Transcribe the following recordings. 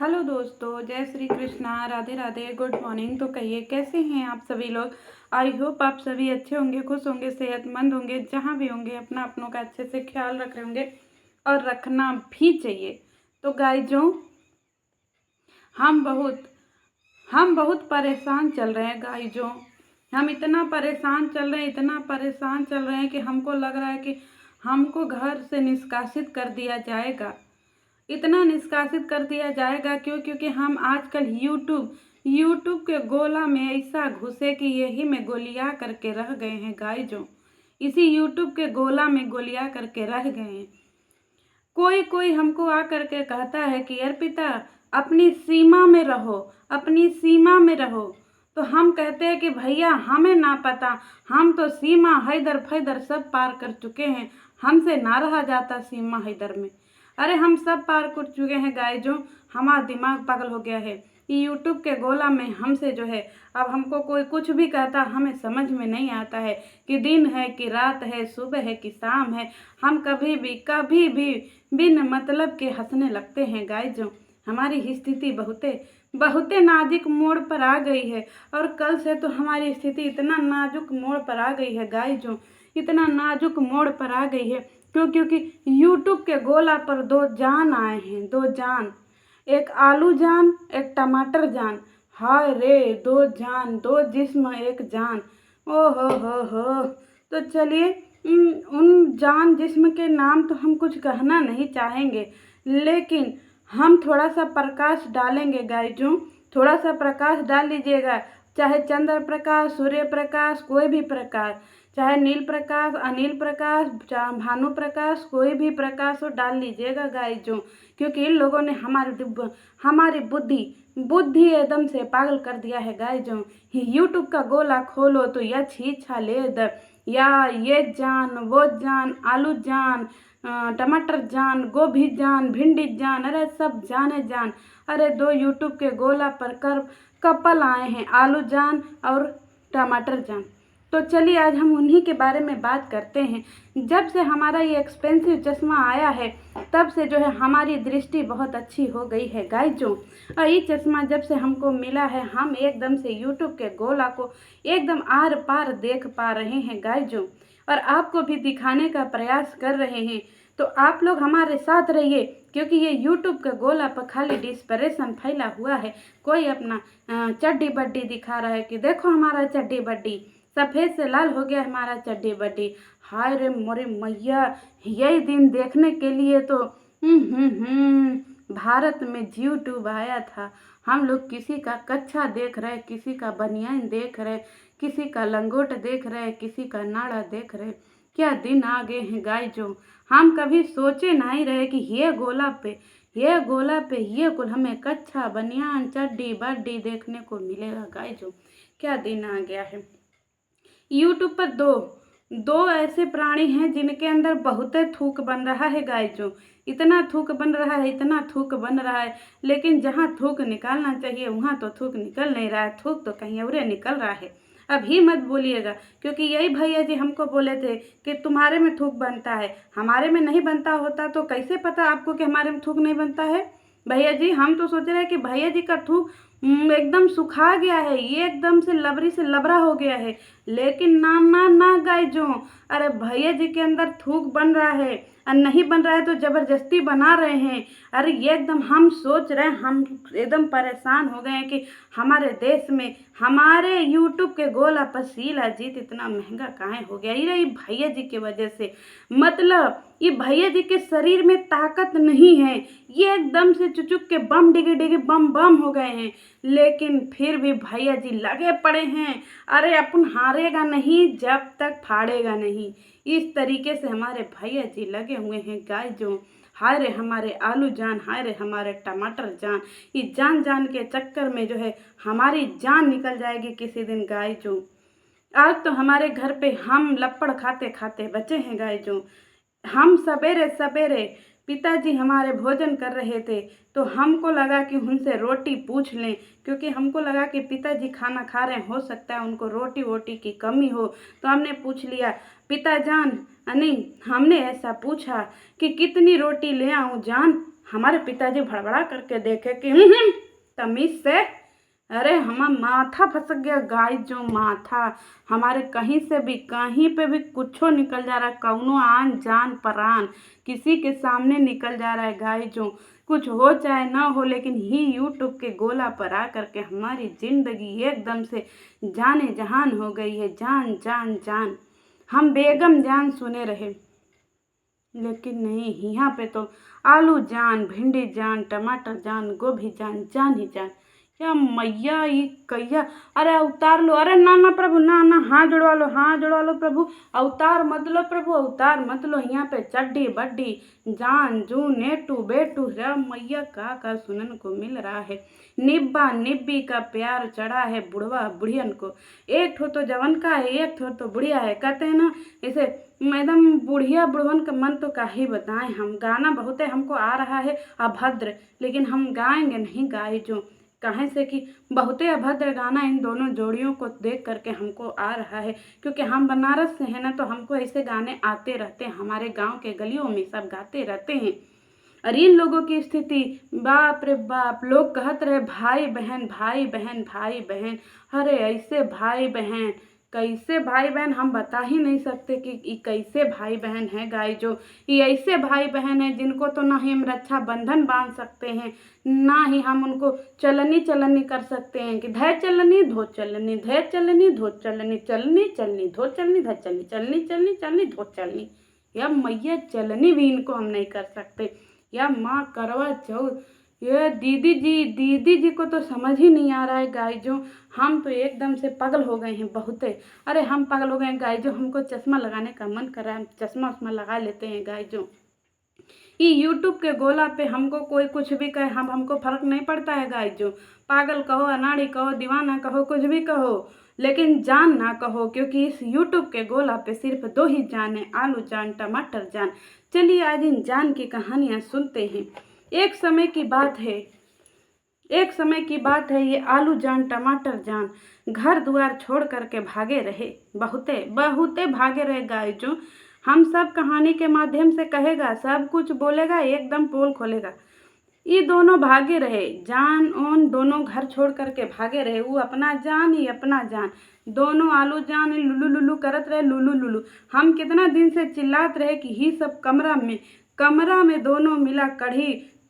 Hello दोस्तों, जय Shri Krishna, Radhe Radhe, good morning. तो कहिए कैसे हैं आप सभी लोग। आई होप आप सभी अच्छे होंगे, खुश होंगे, सेहतमंद होंगे, जहाँ भी होंगे अपना अपनों का अच्छे से ख्याल रख रहे होंगे और रखना भी चाहिए। तो गाइजों, हम बहुत हम बहुत परेशान चल रहे हैं गाइजों। हम इतना परेशान चल रहे हैं, इतना परेशान चल रहे हैं कि हमको लग रहा है कि हमको घर से निष्कासित कर दिया जाएगा। इतना निष्कासित कर दिया जाएगा क्योंकि हम आजकल यूट्यूब के गोला में ऐसा घुसे कि यही में गोलियां करके रह गए हैं गाइजों। इसी यूट्यूब के गोला में गोलियां करके रह गए हैं। कोई कोई हमको आ करके कहता है कि अर्पिता, अपनी सीमा में रहो, अपनी सीमा में रहो। तो हम कहते हैं कि भैया हमें ना पता, हम तो सीमा हैदर फैदर सब पार कर चुके हैं, हमसे ना रहा जाता सीमा हैदर में। अरे हम सब पार कर चुके हैं गाइजों, हमारा दिमाग पागल हो गया है। ये यूट्यूब के गोला में हमसे जो है, अब हमको कोई कुछ भी कहता हमें समझ में नहीं आता है कि दिन है कि रात है, सुबह है कि शाम है। हम कभी भी बिन मतलब के हंसने लगते हैं गाइजों। हमारी स्थिति बहुते नाजुक मोड़ पर आ गई है। और कल से तो हमारी स्थिति इतना नाजुक मोड़ पर आ गई है गाइजों, इतना नाजुक मोड़ पर आ गई है क्योंकि यूट्यूब के गोला पर दो जान आए हैं, दो जान। एक आलू जान, एक टमाटर जान। हाय रे, दो जान, दो जिस्म एक जान। ओ हो। तो चलिए, उन जान जिस्म के नाम तो हम कुछ कहना नहीं चाहेंगे, लेकिन हम थोड़ा सा प्रकाश डालेंगे गाइजों। थोड़ा सा प्रकाश डाल लीजिएगा, चाहे चंद्र प्रकाश, सूर्य प्रकाश, कोई भी प्रकाश, चाहे नील प्रकाश, अनिल प्रकाश, चाहे भानु प्रकाश, कोई भी प्रकाश हो डाल लीजिएगा गाइजों। क्योंकि इन लोगों ने हमारी बुद्धि एकदम से पागल कर दिया है गाइजों। यूट्यूब का गोला खोलो तो यह छीछा लेद, या ये जान, वो जान, आलू जान, टमाटर जान, गोभी जान, भिंडी जान, अरे सब जाने जान। अरे दो यूट्यूब के गोला पर कपल आए हैं, आलू जान और टमाटर जान। तो चलिए आज हम उन्हीं के बारे में बात करते हैं। जब से हमारा ये एक्सपेंसिव चश्मा आया है, तब से जो है हमारी दृष्टि बहुत अच्छी हो गई है गाइजों। और ये चश्मा जब से हमको मिला है, हम एकदम से यूट्यूब के गोला को एकदम आर पार देख पा रहे हैं गाइजों, और आपको भी दिखाने का प्रयास कर रहे हैं। तो आप लोग हमारे साथ रहिए, क्योंकि ये यूट्यूब का गोला पर खाली डिस्परेशन फैला हुआ है। कोई अपना चड्डी बड्डी दिखा रहा है कि देखो हमारा चड्डी बड्डी, सफ़ेद से लाल हो गया हमारा चड्डी बड्डी। हाय रे मोरे मैया, यही दिन देखने के लिए तो भारत में यूट्यूब आया था। हम लोग किसी का कच्छा देख रहे, किसी का बनियान देख रहे, किसी का लंगोट देख रहे, किसी का नाड़ा देख रहे। क्या दिन आ गए हैं गाइजों। हम कभी सोचे नहीं रहे कि ये कुल हमें कच्छा बनियान चड्डी बड्डी देखने को मिलेगा गाइजों। क्या दिन आ गया है। यूट्यूब पर दो ऐसे प्राणी हैं जिनके अंदर बहुत थूक बन रहा है गाइजों। इतना थूक बन रहा है, इतना थूक बन रहा है, लेकिन जहाँ थूक निकालना चाहिए वहाँ तो थूक निकल नहीं रहा है, थूक तो कहीं और निकल रहा है। अभी मत बोलिएगा, क्योंकि यही भैया जी हमको बोले थे कि तुम्हारे में थूक बनता है, हमारे में नहीं बनता होता तो कैसे पता आपको कि हमारे में थूक नहीं बनता है। भैया जी हम तो सोच रहे हैं कि भैया जी का थूक एकदम सुखा गया है, ये एकदम से लबरी से लबरा हो गया है, लेकिन ना ना ना गाइजों, अरे भैया जी के अंदर थूक बन रहा है, और नहीं बन रहा है तो जबरदस्ती बना रहे हैं। अरे ये एकदम हम सोच रहे हैं, हम एकदम परेशान हो गए हैं कि हमारे देश में हमारे यूट्यूब के गोला पर शीला जीत इतना महंगा काहे हो गया। ये भैया जी की वजह से, मतलब ये भैया जी के शरीर में ताकत नहीं है, ये एकदम से चुचुक के बम डिगे डिगे बम बम हो गए हैं, लेकिन फिर भी भैया जी लगे पड़े हैं। अरे अपन हारेगा नहीं जब तक फाड़ेगा नहीं, इस तरीके से हमारे भैया जी लगे हुए हैं गाइजों। हाय रे हमारे आलू जान, हाय रे हमारे टमाटर जान, ये जान जान के चक्कर में जो है हमारी जान निकल जाएगी किसी दिन गाइजों। आज तो हमारे घर पे हम लपड़ खाते खाते बचे हैं गाइजों। हम सवेरे सवेरे पिताजी हमारे भोजन कर रहे थे, तो हमको लगा कि उनसे रोटी पूछ लें, क्योंकि हमको लगा कि पिताजी खाना खा रहे हैं, हो सकता है उनको रोटी वोटी की कमी हो। तो हमने पूछ लिया, पिताजान, नहीं हमने ऐसा पूछा कि कितनी रोटी ले आऊँ जान। हमारे पिताजी भड़बड़ा करके देखे कि तमीज से, अरे हमारा माथा फंस गया गाय जो, माथा हमारे कहीं से भी कहीं पे भी कुछो निकल जा रहा है, कौनो आन जान प्राण किसी के सामने निकल जा रहा है गाय जो। कुछ हो चाहे ना हो, लेकिन ही यूट्यूब के गोला पर आ करके हमारी जिंदगी एकदम से जाने जहान हो गई है, जान जान जान। हम बेगम जान सुने रहे, लेकिन नहीं, यहाँ पे तो आलू जान, भिंडी जान, टमाटर जान, गोभी जान, जान ही जान। क्या मैया ये कैया, अरे अवतार लो, अरे ना ना प्रभु, ना ना, हाथ जुड़वा लो, हाथ जुड़वा लो प्रभु, अवतार मत लो प्रभु, अवतार मत लो। यहाँ पे चड्डी बड्डी जान जून नेटू बेटू, रे मैया का सुनन को मिल रहा है। निब्बा निब्बी का प्यार चढ़ा है बुढ़वा बुढ़ियन को, एक ठो तो जवन का है, एक ठो तो बुढ़िया है। कहते हैं ना इसे, मैडम बुढ़िया बुढ़वन का मन तो का ही बताएं हम। गाना बहुत है हमको आ रहा है अभद्र, लेकिन हम गाएंगे नहीं गाए जो, कहें से कि बहुते अभद्र गाना इन दोनों जोड़ियों को देख करके हमको आ रहा है, क्योंकि हम बनारस से हैं ना, तो हमको ऐसे गाने आते रहते हैं, हमारे गांव के गलियों में सब गाते रहते हैं। और इन लोगों की स्थिति बाप रे बाप, लोग कहते रहे भाई बहन भाई बहन भाई बहन, अरे ऐसे भाई बहन, कैसे भाई बहन हम बता ही नहीं सकते कि ये कैसे भाई बहन है गाय जो। ये ऐसे भाई बहन है जिनको तो ना ही हम रक्षा बंधन बांध सकते हैं, ना ही हम उनको चलनी चलनी कर सकते हैं कि धै चलनी धो चलनी, धै चलनी धो चलनी, चलनी चलनी धो चलनी, धै चलनी चलनी चलनी चलनी धो चलनी। या मैया चलनी भी इनको हम नहीं कर सकते। या माँ करवा चौथ, ये दीदी जी को तो समझ ही नहीं आ रहा है गाय जो। हम तो एकदम से पागल हो गए हैं बहुते, अरे हम पागल हो गए हैं गाय जो। हमको चश्मा लगाने का मन कर रहा है, चश्मा उश्मा लगा लेते हैं गाय जो। ये यूट्यूब के गोला पे हमको कोई कुछ भी कहे, हमको फर्क नहीं पड़ता है गाय जो। पागल कहो, अनाड़ी कहो, दीवाना कहो, कुछ भी कहो, लेकिन जान ना कहो, क्योंकि इस यूट्यूब के गोला पे सिर्फ दो ही जान है, आलू जान, टमाटर जान। चलिए आज इन जान की कहानियाँ सुनते हैं। एक समय की बात है, ये आलू जान टमाटर जान घर द्वार छोड़ करके भागे रहे, बहुते भागे रहे गाय जो। हम सब कहानी के माध्यम से कहेगा, सब कुछ बोलेगा, एकदम पोल खोलेगा। ये दोनों भागे रहे, जान ओन दोनों घर छोड़ करके भागे रहे, वो अपना जान ही अपना जान, दोनों आलू जान लुलू लुलू करत रहे, लुलू लुलू। हम कितना दिन से चिल्लात रहे कि ही सब कमरा में दोनों मिला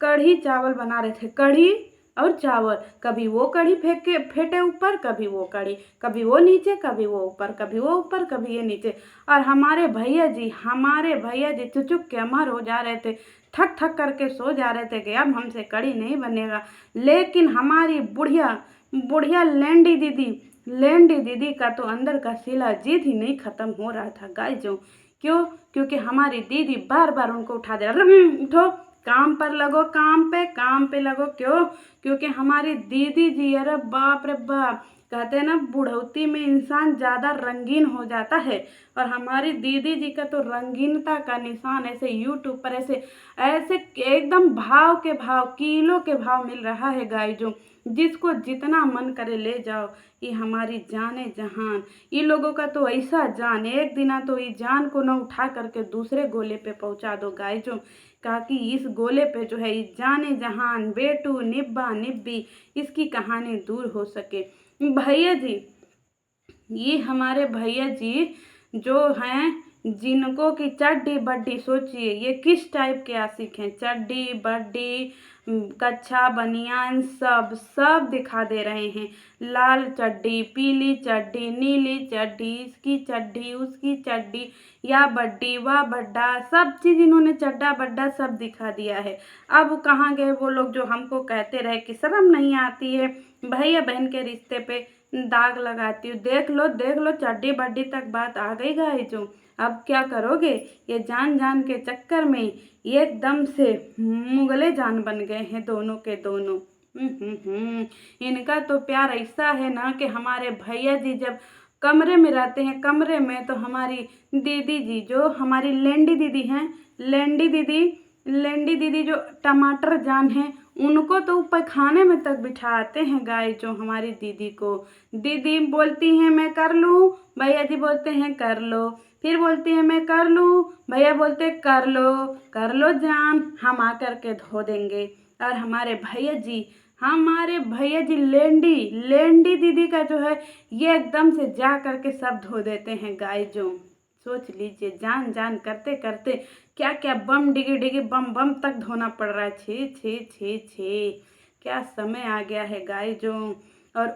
कढ़ी चावल बना रहे थे, कढ़ी और चावल। कभी वो कढ़ी फेंटे ऊपर, कभी वो कढ़ी, कभी वो नीचे, कभी वो ऊपर, कभी वो ऊपर, कभी ये नीचे। और हमारे भैया जी चुचुक के अमर हो जा रहे थे, थक थक करके सो जा रहे थे कि अब हमसे कढ़ी नहीं बनेगा। लेकिन हमारी बुढ़िया लैंडी दीदी का तो अंदर का शिला जीत ही नहीं खत्म हो रहा था गाय जो। क्यों? क्योंकि हमारी दीदी बार बार उनको उठा दे रहा, उठो काम पर लगो, काम पे लगो। क्यों? क्योंकि हमारी दीदी जी, अरे बाप रे बाप, कहते हैं ना बुढ़ौती में इंसान ज़्यादा रंगीन हो जाता है, और हमारी दीदी जी का तो रंगीनता का निशान ऐसे यूट्यूब पर ऐसे एकदम भाव के भाव, किलो के भाव मिल रहा है गाय जो। जिसको जितना मन करे ले जाओ। ये हमारी जाने जहान, ये लोगों का तो ऐसा जान, एक दिन तो ये जान को न उठा करके दूसरे गोले पे पहुंचा दो गाय जो, ताकि इस गोले पे जो है ये जाने जहान बेटू निब्बा निब्बी इसकी कहानी दूर हो सके। भैया जी, ये हमारे भैया जी जो हैं, जिनको की चड्डी बड्डी, सोचिए ये किस टाइप के आशिक हैं, चड्डी बड्डी कच्छा बनियान सब दिखा दे रहे हैं। लाल चड्डी, पीली चड्डी, नीली चड्डी, इसकी चड्डी, उसकी चड्डी, या बड्डी व बड्डा, सब चीज़ इन्होंने चड्डा बड्डा सब दिखा दिया है। अब कहाँ गए वो लोग जो हमको कहते रहे कि शर्म नहीं आती है भैया बहन के रिश्ते पे दाग लगाती हूँ। देख लो चड्डी बड्डी तक बात आ गई गाय जो। अब क्या करोगे? ये जान के चक्कर में एकदम से मुगले जान बन गए हैं दोनों के दोनों। इनका तो प्यार ऐसा है ना कि हमारे भैया जी जब कमरे में रहते हैं, कमरे में तो हमारी दीदी जी जो हमारी लेंडी दीदी हैं, लेंडी दीदी जो टमाटर जान है, उनको तो ऊपर खाने में तक बिठाते हैं गाय जो। हमारी दीदी को दीदी बोलती हैं मैं कर लूँ, भैया जी बोलते हैं कर लो, फिर बोलती है मैं कर लूँ, भैया बोलते कर लो जान, हम आकर के धो देंगे। और हमारे भैया जी लेंडी दीदी का जो है ये एकदम से जा करके सब धो देते हैं गाय जो। सोच लीजिए, जान जान करते करते क्या क्या बम डिगी डिगी बम बम तक धोना पड़ रहा है। छी छी छी छी, क्या समय आ गया है गाय जो। और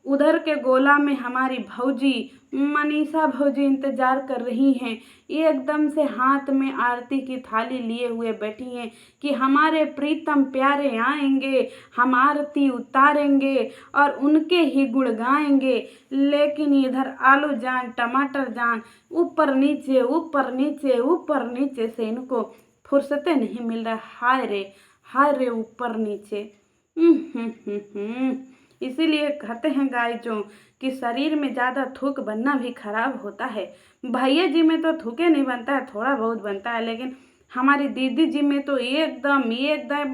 उधर के गोला में हमारी भौजी मनीषा भौजी इंतजार कर रही हैं। ये एकदम से हाथ में आरती की थाली लिए हुए बैठी हैं कि हमारे प्रीतम प्यारे आएंगे, हम आरती उतारेंगे और उनके ही गुण गाएंगे। लेकिन इधर आलू जान टमाटर जान ऊपर नीचे ऊपर नीचे ऊपर नीचे से इनको फुर्सतें नहीं मिल रहा। हाय रे ऊपर नीचे। इसीलिए कहते हैं गाय जो कि शरीर में ज़्यादा थूक बनना भी खराब होता है। भैया जी में तो थूके नहीं बनता है, थोड़ा बहुत बनता है, लेकिन हमारी दीदी जी में तो एकदम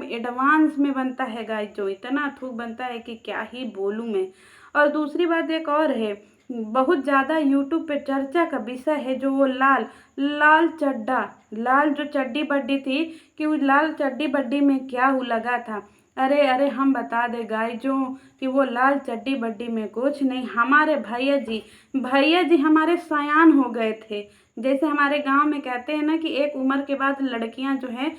एडवांस में बनता है गाय जो। इतना थूक बनता है कि क्या ही बोलूँ मैं। और दूसरी बात एक और है, बहुत ज़्यादा यूट्यूब पे चर्चा का विषय है जो वो लाल जो चड्डी बड्डी थी, कि उस लाल चड्डी बड्डी में क्या लगा था। अरे हम बता दे गाय जो कि वो लाल चड्डी बड्डी में कुछ नहीं, हमारे भैया जी हमारे सयान हो गए थे। जैसे हमारे गांव में कहते हैं ना कि एक उम्र के बाद लड़कियां जो हैं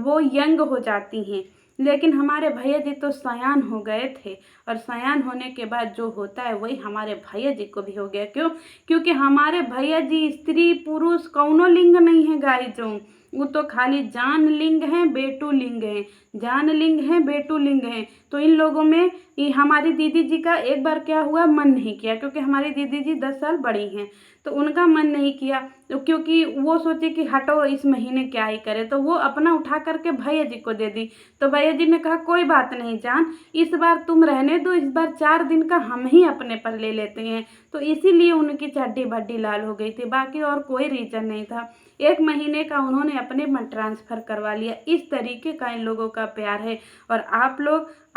वो यंग हो जाती हैं, लेकिन हमारे भैया जी तो सयान हो गए थे। और सयान होने के बाद जो होता है वही हमारे भैया जी को भी हो गया। क्यों? क्योंकि हमारे भैया जी स्त्री पुरुष कौनो लिंग नहीं है गाय जो, वो तो खाली जान लिंग है बेटू लिंग है, जान लिंग है बेटू लिंग है। तो इन लोगों में हमारी दीदी जी का एक बार क्या हुआ, मन नहीं किया, क्योंकि हमारी दीदी जी 10 साल बड़ी हैं, तो उनका मन नहीं किया। तो क्योंकि वो सोचे कि हटो इस महीने क्या ही करे, तो वो अपना उठा करके भैया जी को दे दी। तो भैया जी ने कहा कोई बात नहीं जान, इस बार तुम रहने दो, इस बार 4 दिन का हम ही अपने पर ले लेते हैं। तो इसीलिए उनकी चड्डी बड्डी लाल हो गई थी, बाकी और कोई रीज़न नहीं था। 1 महीने का उन्होंने अपने में ट्रांसफ़र करवा लिया। इस तरीके का इन लोगों का प्यार है। और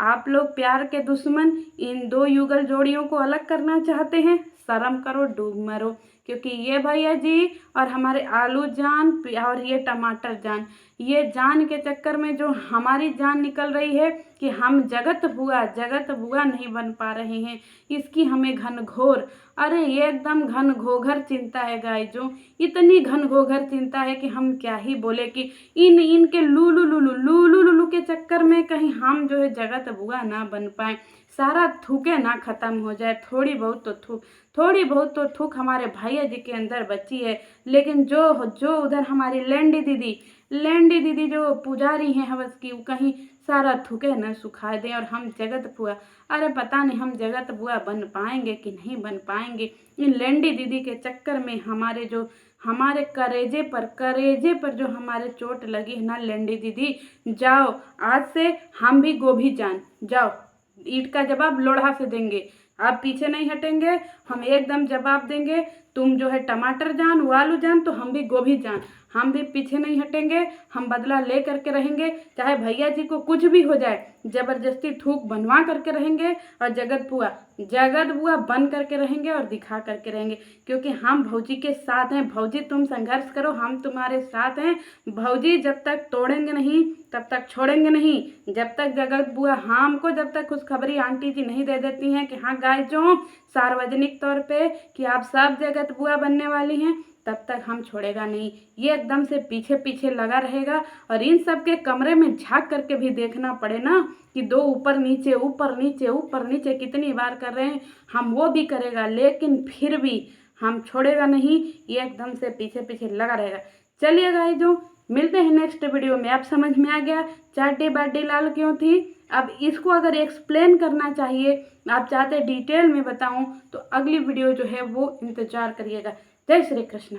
आप लोग प्यार के दुश्मन इन 2 युगल जोड़ियों को अलग करना चाहते हैं, शर्म करो, डूब मरो। क्योंकि ये भैया जी और हमारे आलू जान और ये टमाटर जान, ये जान के चक्कर में जो हमारी जान निकल रही है कि हम जगत बुआ नहीं बन पा रहे हैं, इसकी हमें घनघोर, अरे ये एकदम घनघोघर चिंता है गाय जो। इतनी घनघोघर चिंता है कि हम क्या ही बोले कि इनके लूलू के चक्कर में कहीं हम जो है जगत बुआ ना बन पाए, सारा थूके ना ख़त्म हो जाए। थोड़ी बहुत तो थूक हमारे भैया जी के अंदर बची है। लेकिन जो उधर हमारी लेंडी दीदी जो पुजारी हैं हवस की, वो कहीं सारा थूके न सुखा दें और हम जगत बुआ, अरे पता नहीं हम जगत बुआ बन पाएंगे कि नहीं बन पाएंगे। इन लेंडी दीदी के चक्कर में हमारे करेजे पर जो हमारे चोट लगी है ना लेंडी दीदी, जाओ आज से हम भी गोभी जान, जाओ ईंट का जवाब लोढ़ा से देंगे, आप पीछे नहीं हटेंगे, हम एकदम जवाब देंगे। तुम जो है टमाटर जान वो आलू जान, तो हम भी गोभी जान, हम भी पीछे नहीं हटेंगे, हम बदला ले करके रहेंगे। चाहे भैया जी को कुछ भी हो जाए, ज़बरदस्ती थूक बनवा करके रहेंगे और जगत बुआ बन करके रहेंगे और दिखा करके रहेंगे। क्योंकि हम भौजी के साथ हैं। भौजी तुम संघर्ष करो, हम तुम्हारे साथ हैं। भौजी जब तक तोड़ेंगे नहीं तब तक छोड़ेंगे नहीं। जब तक जगत बुआ हमको जब तक खुशखबरी आंटी जी नहीं दे देती हैं कि हाँ गाय जो सार्वजनिक तौर पे कि आप सब जगत बुआ बनने वाली हैं, तब तक हम छोड़ेगा नहीं। ये एकदम से पीछे लगा रहेगा। और इन सब के कमरे में झांक करके भी देखना पड़े ना कि 2 ऊपर नीचे कितनी बार कर रहे हैं, हम वो भी करेगा, लेकिन फिर भी हम छोड़ेगा नहीं। ये एकदम से पीछे लगा रहेगा। चलिए गाइस, जो मिलते हैं नेक्स्ट वीडियो में। आप समझ में आ गया चड्डी बड्डी लाल क्यों थी। अब इसको अगर एक्सप्लेन करना चाहिए, आप चाहते डिटेल में बताऊं, तो अगली वीडियो जो है वो इंतजार करिएगा। जय श्री कृष्ण।